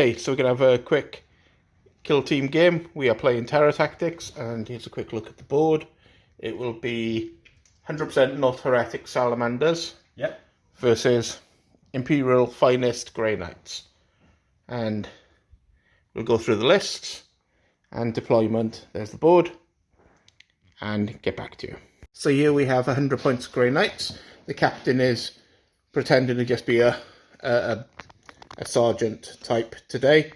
Okay, so we're going to have a quick kill team game. We are playing Terror Tactics, and here's a quick look at the board. It will be 100% not heretic Salamanders versus Imperial Finest Grey Knights. And we'll go through the lists and deployment. There's the board, and get back to you. So here we have 100 points Grey Knights. The captain is pretending to just be a sergeant type today,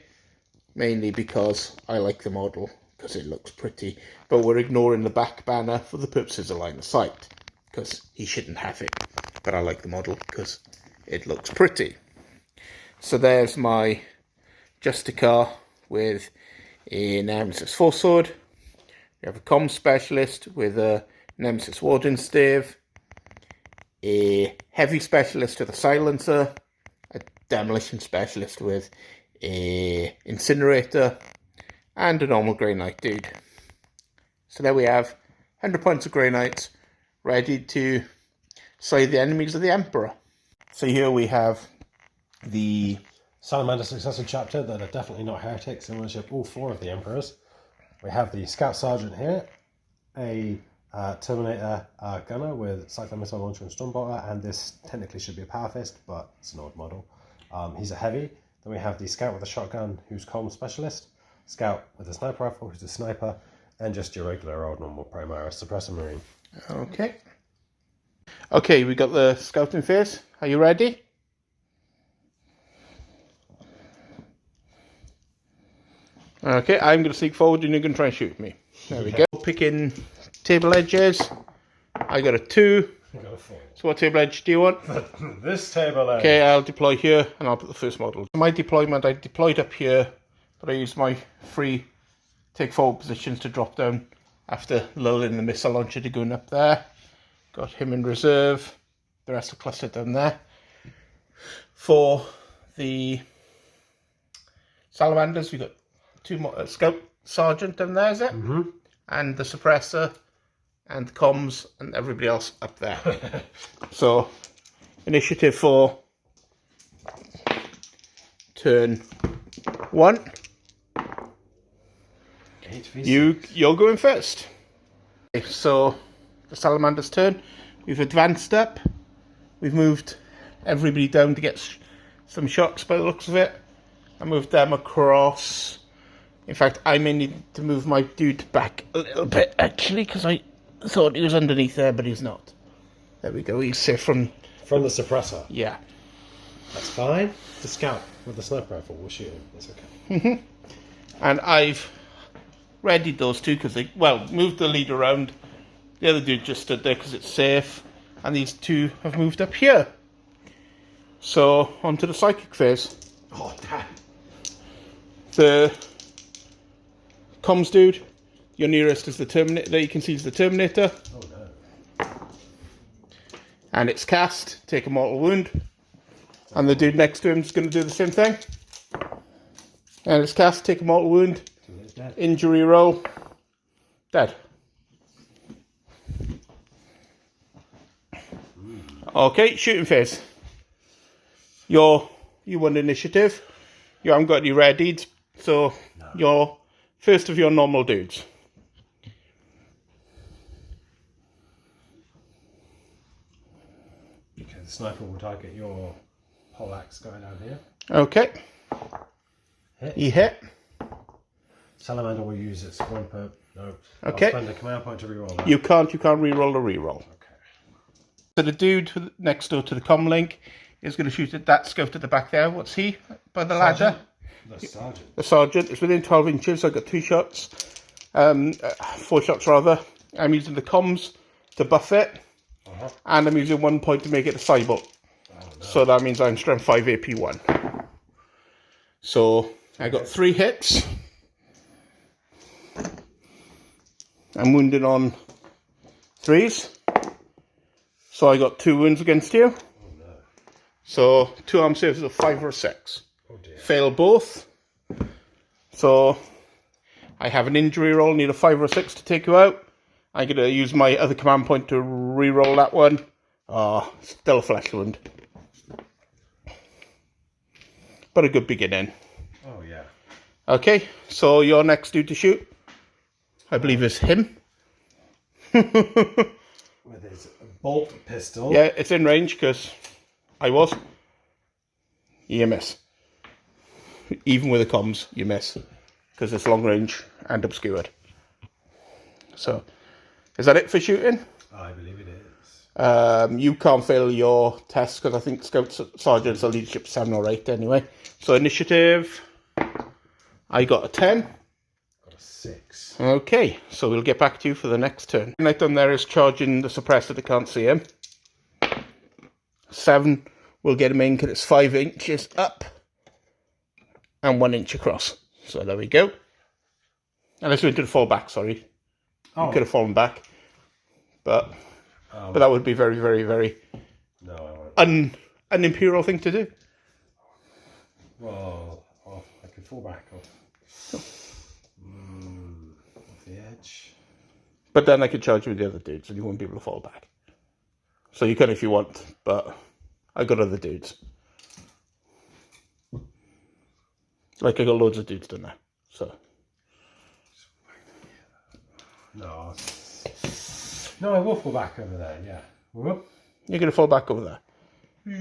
mainly because I like the model, because it looks pretty, but we're ignoring the back banner for the purposes of line of sight, because he shouldn't have it, but I like the model because it looks pretty. So there's my Justicar with a Nemesis Foresword. We have a Comm Specialist with a Nemesis Warden Stave, a Heavy Specialist with a Silencer, a Demolition Specialist with a Incinerator, and a normal Grey Knight dude. So there we have 100 points of Grey Knights ready to slay the enemies of the Emperor. So here we have the Salamander Successor Chapter that are definitely not heretics and worship all 4 of the Emperors. We have the Scout Sergeant here, a Terminator Gunner with Cyclone Missile Launcher and Stormbolter, and this technically should be a Power Fist, but it's an old model. He's a Heavy. Then we have the Scout with a Shotgun, who's Comm Specialist, Scout with a Sniper Rifle, who's a Sniper, and just your regular old normal Primaris Suppressor Marine. Okay, we got the scouting phase. Are you ready? Okay, I'm going to sneak forward and you're going to try and shoot me. There we go. Picking table edges. I got a 2. I got a 4. So what table edge do you want? This table edge. Okay, I'll deploy here and I'll put the first model. My deployment, I deployed up here, but I used my free take forward positions to drop down after lulling the missile launcher to going up there. Got him in reserve. The rest are clustered down there. For the Salamanders, we got 2 more Scout Sergeant down there, is it? Mm-hmm. And the Suppressor and the Comms and everybody else up there. So, initiative for turn 1. You're going first. Okay, so the Salamander's turn. We've advanced up. We've moved everybody down to get some shots by the looks of it. I moved them across. In fact, I may need to move my dude back a little bit, actually, because I thought he was underneath there, but he's not. There we go. He's safe from the suppressor. Yeah. That's fine. The Scout with the Sniper Rifle will shoot him. That's okay. And I've readied those 2 because they, moved the lead around. The other dude just stood there because it's safe. And these 2 have moved up here. So, onto the psychic phase. Oh, damn. The comms dude, your nearest is the Terminator. There you can see is the Terminator. Oh, no. And it's cast, take a mortal wound. And the dude next to him is going to do the same thing. And it's cast, take a mortal wound. Injury roll. Dead. Okay, shooting phase. You won initiative. You haven't got any readied, so you're first of your normal dudes. Okay, the sniper will target your poleaxe guy down here. Okay. Hit. He hit. Salamander will use its 1 per... No. Okay. I'll spend a command point to reroll that. You can't reroll a reroll. Okay. So the dude next door to the comm link is going to shoot at that scout at the back there. What's he? By the ladder? The sergeant. The sergeant is within 12 inches. So I got 2 shots. 4 shots rather. I'm using the comms to buff it. And I'm using 1 point to make it a cyborg. Oh, no. So that means I'm strength 5 AP 1. So I got 3 hits. I'm wounded on 3s. So I got 2 wounds against you. Oh, no. So 2 arm saves of 5 or 6. Oh, dear. Fail both. So I have an injury roll, need a 5 or 6 to take you out. I'm going to use my other command point to re-roll that one. Still a flesh wound. But a good beginning. Oh, Okay, so your next dude to shoot, I believe, is him. With his bolt pistol. Yeah, it's in range because I was. You miss. Even with the comms, you miss. Because it's long range and obscured. So, is that it for shooting? I believe it is. You can't fail your test because I think Scouts Sergeants are leadership 7 or 8 anyway. So, initiative, I got a 10. Got a 6. Okay, so we'll get back to you for the next turn. The knight done there is charging the suppressor that can't see him. 7 will get him in because it's 5 inches up and 1 inch across. So there we go. Unless we did fall back, sorry. Oh. You could have fallen back. But that would be very, very, very un-imperial thing to do. Well, I could fall back off the edge. But then I could charge you with the other dudes and you wouldn't be able to fall back. So you can if you want, but I got other dudes. Like I got loads of dudes done there. So No, I will fall back over there, yeah. Whoop. you're going to fall back over there.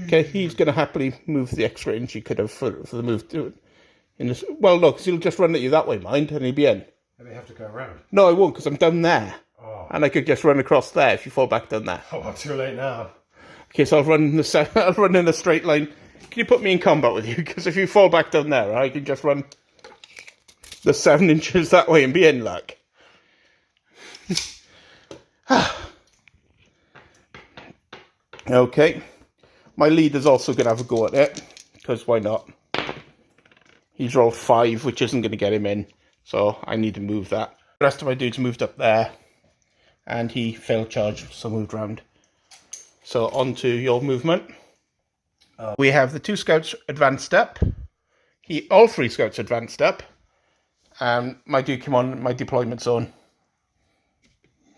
Okay, he's going to happily move the extra inch he could have for the move to it. In this, well, look, 'cause he'll just run at you that way, mind, and he'll be in. Maybe I have to go around. No, I won't, because I'm down there. Oh. And I could just run across there if you fall back down there. Oh, too late now. Okay, so I'll run in a straight line. Can you put me in combat with you? Because if you fall back down there, I can just run the 7 inches that way and be in luck. Okay. My leader's also going to have a go at it. Because why not? He's rolled 5, which isn't going to get him in. So I need to move that. The rest of my dudes moved up there. And he failed charge, so moved round. So on to your movement. We have the 2 scouts advanced up. All 3 scouts advanced up. And my dude came on my deployment zone.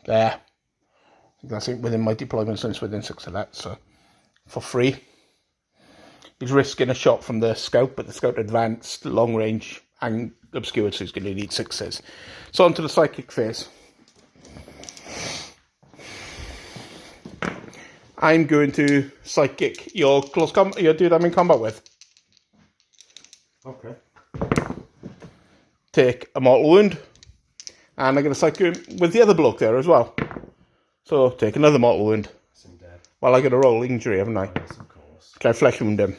There. That's it, within my deployment zone, it's within 6 of that, so for free. He's risking a shot from the scout, but the scout advanced, long range, and obscured, so he's going to need 6s. So on to the psychic phase. I'm going to psychic your close combat, your dude I'm in combat with. Okay. Take a mortal wound, and I'm going to psychic him with the other bloke there as well. So take another mortal wound. Well, I got a roll injury, haven't I? Yes, of course. Can I flesh wound him?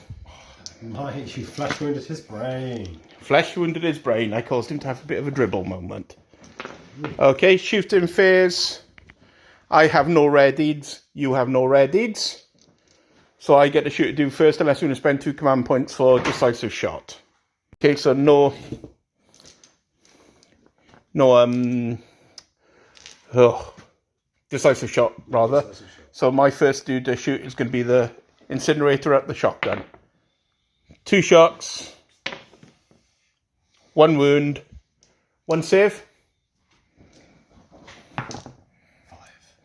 Mate, you flesh wounded his brain. Flesh wounded his brain. I caused him to have a bit of a dribble moment. Okay, shooting phase. I have no rare deeds. You have no rare deeds. So I get to shoot a dude first unless you want to spend 2 command points for decisive shot. Okay, so no, decisive shot, rather. Decisive shot. So my first dude to shoot is going to be the incinerator at the shotgun. 2 shots, 1 wound, 1 save. 5.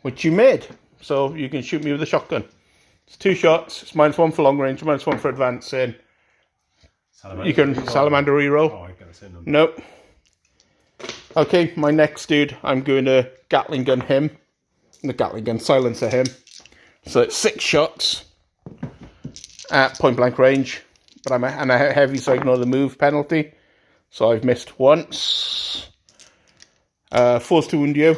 Which you made. So you can shoot me with a shotgun. It's 2 shots. It's -1 for long range, -1 for advancing. You can Salamander reroll. Oh, I got to them. Nope. Okay, my next dude, I'm going to Gatling gun him. The Gatling gun silencer him. So it's 6 shots at point blank range. But I'm a heavy, so I ignore the move penalty. So I've missed once. Forced to wound you.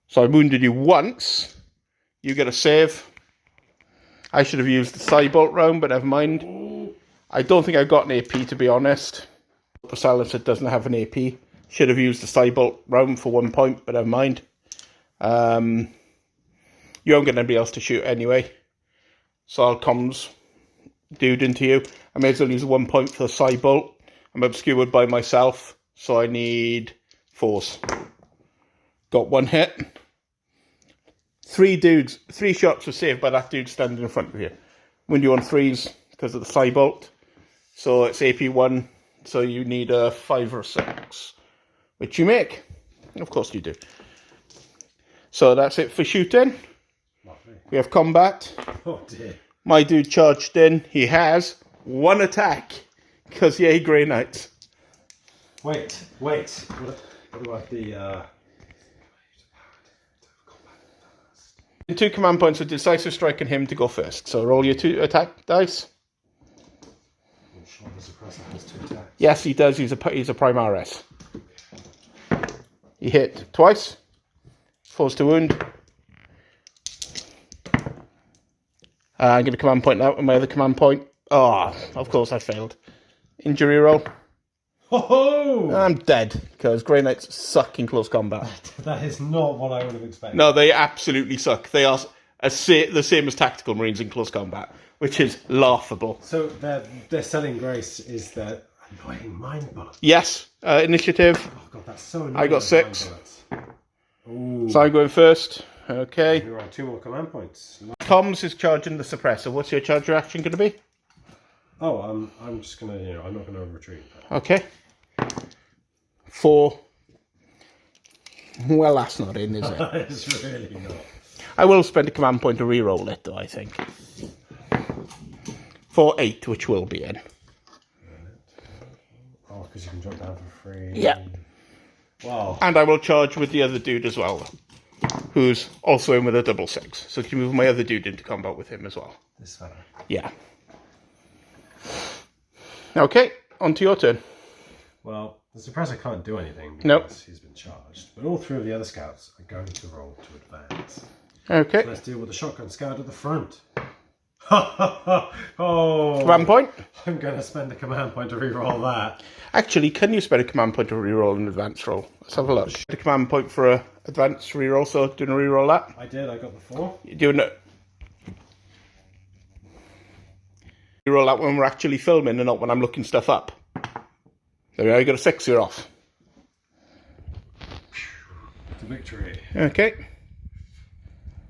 So I wounded you once. You get a save. I should have used the Cybolt round, but never mind. I don't think I've got an AP, to be honest. The silencer doesn't have an AP. Should have used the Cybolt round for 1 point, but never mind. You won't get anybody else to shoot anyway. So I'll comms dude into you. I may as well use 1 point for the Cybolt. I'm obscured by myself, so I need 4s. Got 1 hit. 3 dudes, 3 shots were saved by that dude standing in front of you. When you on 3s because of the Cybolt. So it's AP1, so you need a 5 or 6, which you make. Of course you do. So that's it for shooting. We have combat. Oh dear. My dude charged in. He has 1 attack. Because yay, Grey Knights. Wait. What about the... Your 2 command points with decisive strike and him to go first. So roll your 2 attack dice. I'm sure the suppressor has 2 attacks. Yes, he does. He's a Primaris. He hit twice. Force to wound. I'm going to command point out, and my other command point. Oh, of course I failed. Injury roll. Ho-ho! I'm dead, because Grey Knights suck in close combat. That is not what I would have expected. No, they absolutely suck. They are the same as tactical Marines in close combat, which is laughable. So their selling grace is their annoying mind bullets. Yes, initiative. Oh god, that's so annoying. I got 6. Ooh. So I'm going first. Okay. You're on 2 more command points. Comms is charging the suppressor. What's your charge reaction going to be? Oh, I'm just gonna, I'm not gonna retreat. Okay. 4. Well, that's not in, is it? It's really not. I will spend a command point to reroll it, though, I think. For 8, which will be in. Oh, because you can drop down for free. Yeah. Wow. And I will charge with the other dude as well, who's also in with a double 6. So can you move my other dude into combat with him as well? This fella. Yeah. Okay, on to your turn. Well, the suppressor can't do anything because Nope. he's been charged. But all 3 of the other scouts are going to roll to advance. Okay. So let's deal with the shotgun scout at the front. Oh, Command point? I'm going to spend a command point to reroll that. Actually, can you spend a command point to reroll an advance roll? Let's have a look. A command point for a advanced reroll, so doing a reroll that. I did, I got the 4. You're doing it. Reroll that when we're actually filming and not when I'm looking stuff up. There we are, you got a 6, you're off. To victory. Okay.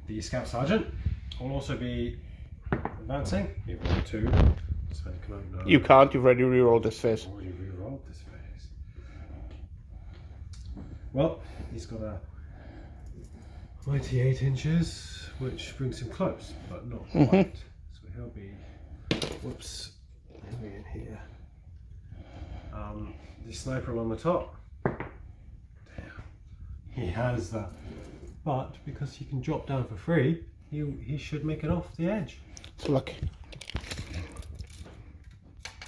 The scout sergeant will also be advancing. You've rolled 2. Spend a command. No. You can't, you've already rerolled this phase. Already rerolled this phase. Well, he's got a mighty 8 inches, which brings him close, but not quite. So he'll be, whoops, he'll be in here. The sniper along the top. Damn. He has that. But because he can drop down for free, he should make it off the edge. So look.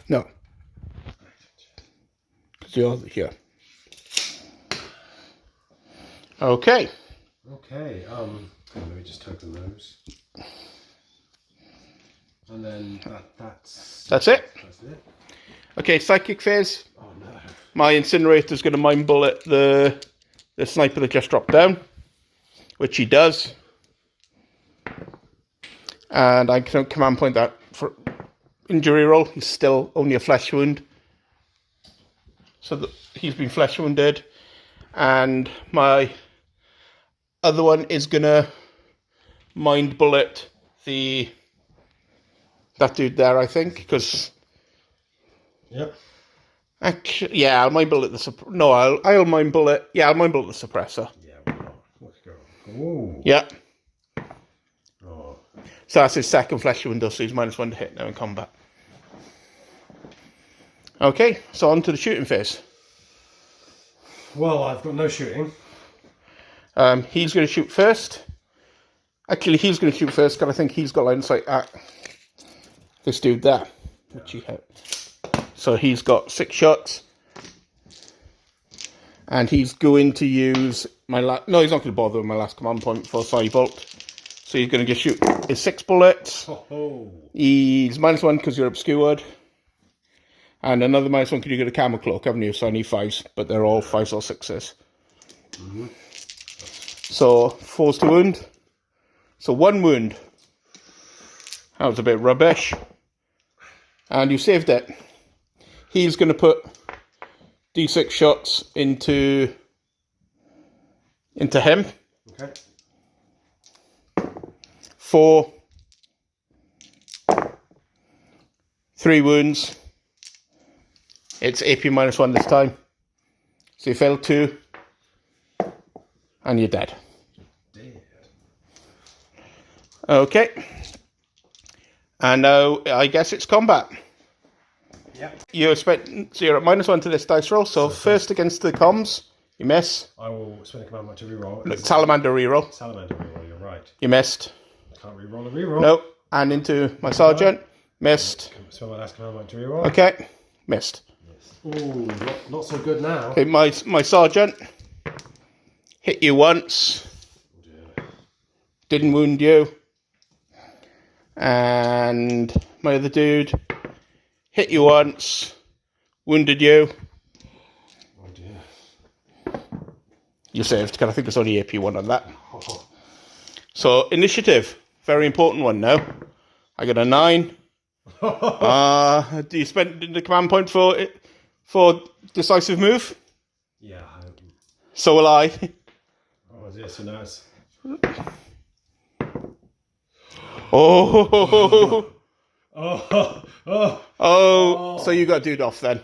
No. Because you're here. Okay. Okay, let me just token those. And then that's it. That's it. Okay, psychic phase. Oh no. My incinerator's going to mind bullet the sniper that just dropped down, which he does. And I can command point that for injury roll. He's still only a flesh wound. So he's been flesh wounded. And my other one is going to mind bullet that dude there, I think, because... Yep. Actually, yeah, I'll mind bullet the no, I'll mind bullet. Yeah, I'll mind bullet the suppressor. Yeah, why not? Let's go. Ooh. Yeah. Oh. So that's his second flesh wound, so he's -1 to hit now in combat. Okay, so on to the shooting phase. Well, I've got no shooting. He's going to shoot first. Actually, he's going to shoot first because I think he's got line of sight at this dude there, which he hit. So he's got 6 shots. And he's going to use my last... No, he's not going to bother with my last command point for Psy Bolt. So he's going to just shoot his 6 bullets. Oh. He's -1 because you're obscured. And another -1 because you get a camel cloak, haven't you? So I need 5s, but they're all 5s or 6s. Mm-hmm. So 4s to wound. So 1 wound. That was a bit rubbish. And you saved it. He's going to put D6 shots into him. Okay. 4. 3 wounds. It's AP -1 this time. So you failed 2. And you're dead. Dead. Okay. And now I guess it's combat. Yep. You're at -1 to this dice roll, so first against the comms, you miss. I will spend a command point to reroll. Look, Salamander reroll. Salamander reroll, you're right. You missed. Can't reroll a reroll. Nope. And into my sergeant. Missed. Spend my last command point to reroll. Okay. Missed. Ooh, not so good now. Okay, my sergeant hit you once. Didn't wound you. And my other dude hit you once, wounded you. Oh dear. You saved, because I think it's only AP1 on that. So, initiative. Very important one now. I got a 9. Do you spend the command point for decisive move? Yeah. So will I. Oh dear, so now it's... Oh. Oh. So you got dude off then.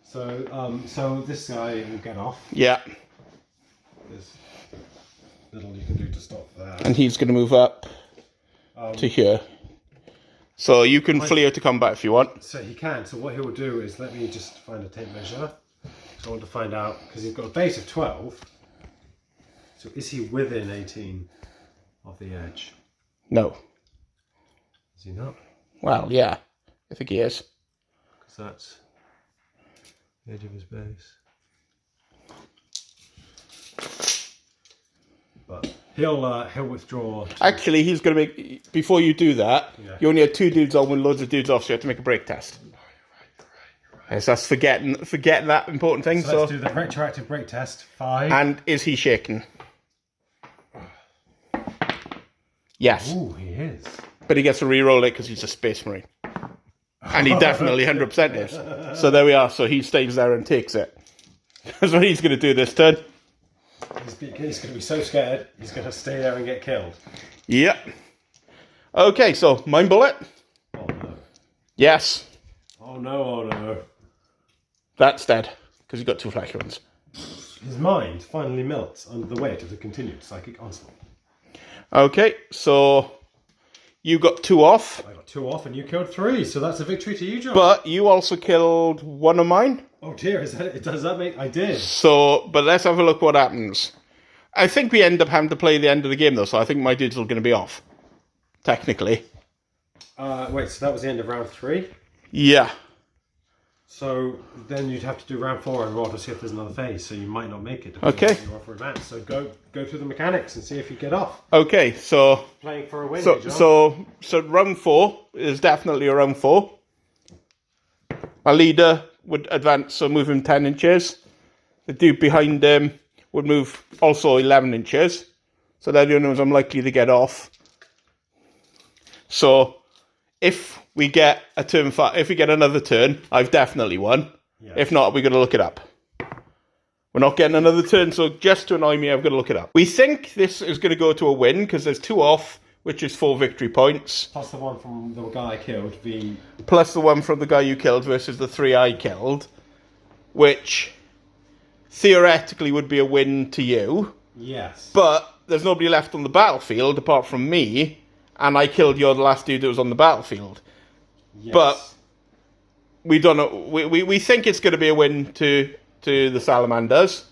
So this guy will get off. Yeah. There's little you can do to stop that. And he's going to move up to here. So you can flee out to combat if you want. So he can. So what he will do is, let me just find a tape measure. So I want to find out, because he's got a base of 12. So is he within 18 of the edge? No. Is he not? Well, yeah. I think he is. Because that's the edge of his base. But he'll withdraw. Actually, he's going to make... Before you do that, Yeah. you only had 2 dudes on with loads of dudes off, so you have to make a break test. You're right. Yes, that's forgetting that important thing. So let's do the retroactive break test. 5. And is he shaken? Yes. Ooh, he is. But he gets to re-roll it because he's a space marine. And he definitely 100% is. So there we are. So he stays there and takes it. That's what he's going to do this turn. He's going to be so scared, he's going to stay there and get killed. Yep. Okay, so mind bullet. Oh no. Yes. Oh no. That's dead. Because he got 2 flash runs. His mind finally melts under the weight of the continued psychic onslaught. Okay, so you got 2 off. I got 2 off and you killed 3, so that's a victory to you, John. But you also killed 1 of mine. Oh dear, does that make... I did. So, but let's have a look what happens. I think we end up having to play the end of the game though, so I think my dude's still going to be off. Technically. Wait, so that was the end of round 3? Yeah. So then you'd have to do round 4 and roll to see if there's another phase, so you might not make it. Okay. You're off for advance, so go through the mechanics and see if you get off. Okay, so... Playing for a win, So, John. so round 4 is definitely a round 4. Our leader would advance, so move him 10 inches. The dude behind him would move also 11 inches. So they're the only ones I'm likely to get off. So if we get a turn, if we get another turn, I've definitely won. Yeah. If not, we're going to look it up. We're not getting another turn, so just to annoy me, I've got to look it up. We think this is going to go to a win because there's 2 off, which is 4 victory points. Plus the one from the guy I killed, Plus the one from the guy you killed versus the 3 I killed, which theoretically would be a win to you. Yes. But there's nobody left on the battlefield apart from me, and I killed the last dude that was on the battlefield. Yes. But we don't know. We think it's going to be a win to the Salamanders,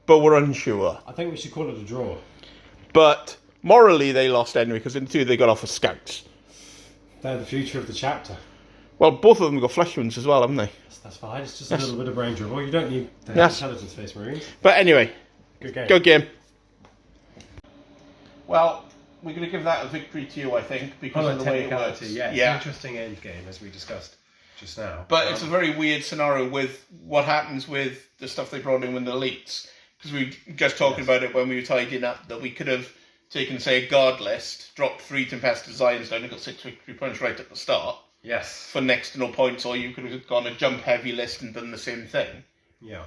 but we're unsure. I think we should call it a draw. But morally, they lost anyway because in 2 they got off as scouts. They're the future of the chapter. Well, both of them got flesh wounds as well, haven't they? That's fine. It's just a little bit of brain dribble. You don't need the Yes. intelligence Space Marines. But anyway, Good game. good game. Well, we're going to give that a victory to you, I think, because of the way it works. Yeah, it's an interesting end game, as we discussed just now. But it's a very weird scenario with what happens with the stuff they brought in with the elites. Because we were just talking about it when we were tidying up, that we could have taken, say, a guard list, dropped 3 Tempested Zions down and got 6 victory points right at the start. Yes. For next to no points, or you could have gone a jump heavy list and done the same thing. Yeah.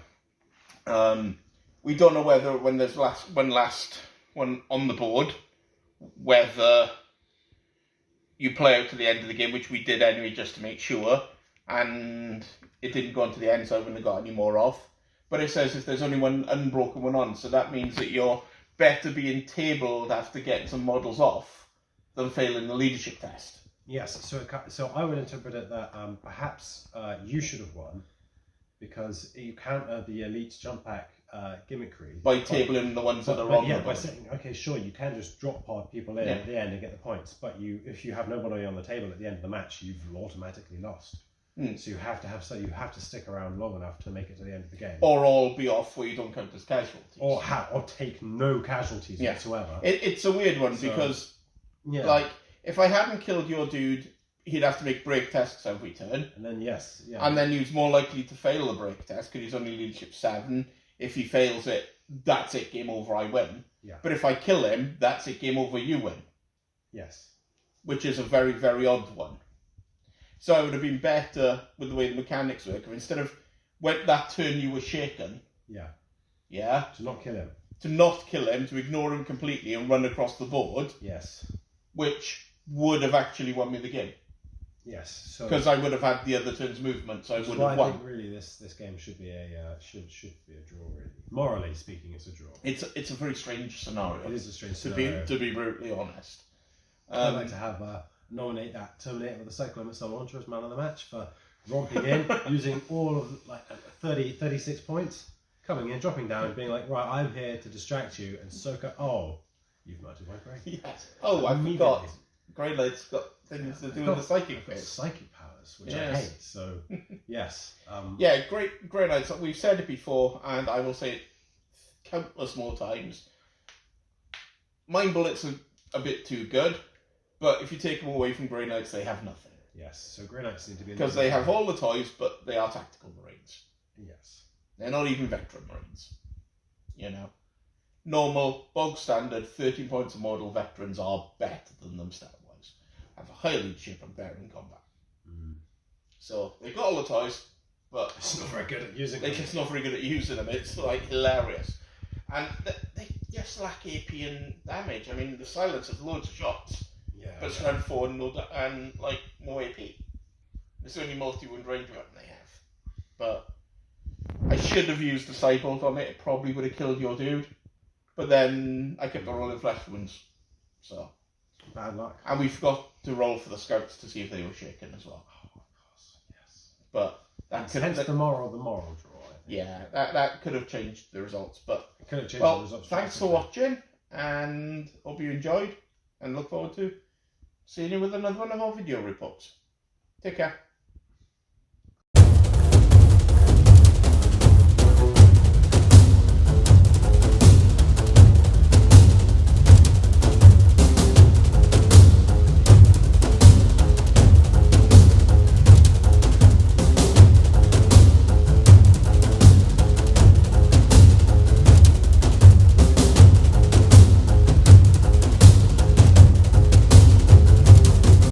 We don't know whether when there's one on the board, whether you play out to the end of the game, which we did anyway just to make sure, and it didn't go on to the end, so I wouldn't have got any more off. But it says if there's only one unbroken one on, so that means that you're better being tabled after getting some models off than failing the leadership test. Yes, so I would interpret it that perhaps you should have won because you counter the elite's jump pack gimmickry by tabling the ones that are on the board. By saying, okay, sure, you can just drop pod people in at the end and get the points, but if you have nobody on the table at the end of the match, you've automatically lost. So you have to stick around long enough to make it to the end of the game, or all be off where you don't count as casualties, or take no casualties whatsoever. It's a weird one because, like, if I hadn't killed your dude, he'd have to make break tests every turn, and then and then he's more likely to fail the break test because he's only leadership 7. If he fails it, that's it, game over, I win. Yeah. But if I kill him, that's it, game over, you win. Yes. Which is a very, very odd one. So I would have been better with the way the mechanics work. If instead of when that turn you were shaken. Yeah. To not kill him. To ignore him completely and run across the board. Yes. Which would have actually won me the game. Yes. Because I would have had the other turn's movement, so I would have won. I think really this game should be a draw. Really, morally speaking, it's a draw. It's a very strange scenario. It is a strange scenario. To be brutally honest. I'd like to have nominate that Terminator with the Cyclone Missile Launcher as man of the match for romping in, using all of 36 points, coming in, dropping down, being like, right, I'm here to distract you and soak up. Oh, you've murdered my brain. Yes. Oh, I forgot. Grey Knight's got things to do with the psychic bit. Psychic powers, which I hate. So, yes. Grey Knights. We've said it before, and I will say it countless more times. Mind Bullets are a bit too good, but if you take them away from Grey Knights, they have nothing. Yes, so Grey Knights need to be... Because they have all the toys, but they are tactical Marines. Yes. They're not even veteran Marines. You know? Normal, bog standard, 13 points of model veterans are better than them stat-wise. Have a higher leadership and better in combat. So, they've got all the toys, but... It's not very good at using them. They're just not very good at using them. It's, like, hilarious. And they just lack AP and damage. I mean, the Silence has loads of shots. But it's round 4 and like more AP. It's the only multi-wound range weapon they have. But I should have used the Cybolt on it. It probably would have killed your dude. But then I kept on rolling flesh wounds. So bad luck. And we forgot to roll for the scouts to see if they were shaken as well. Oh, of course, yes. But hence the moral draw. Yeah, that could have changed the results. But it could have changed the results. Thanks for watching, and hope you enjoyed, and look forward to seeing you with another one of our video reports. Take care.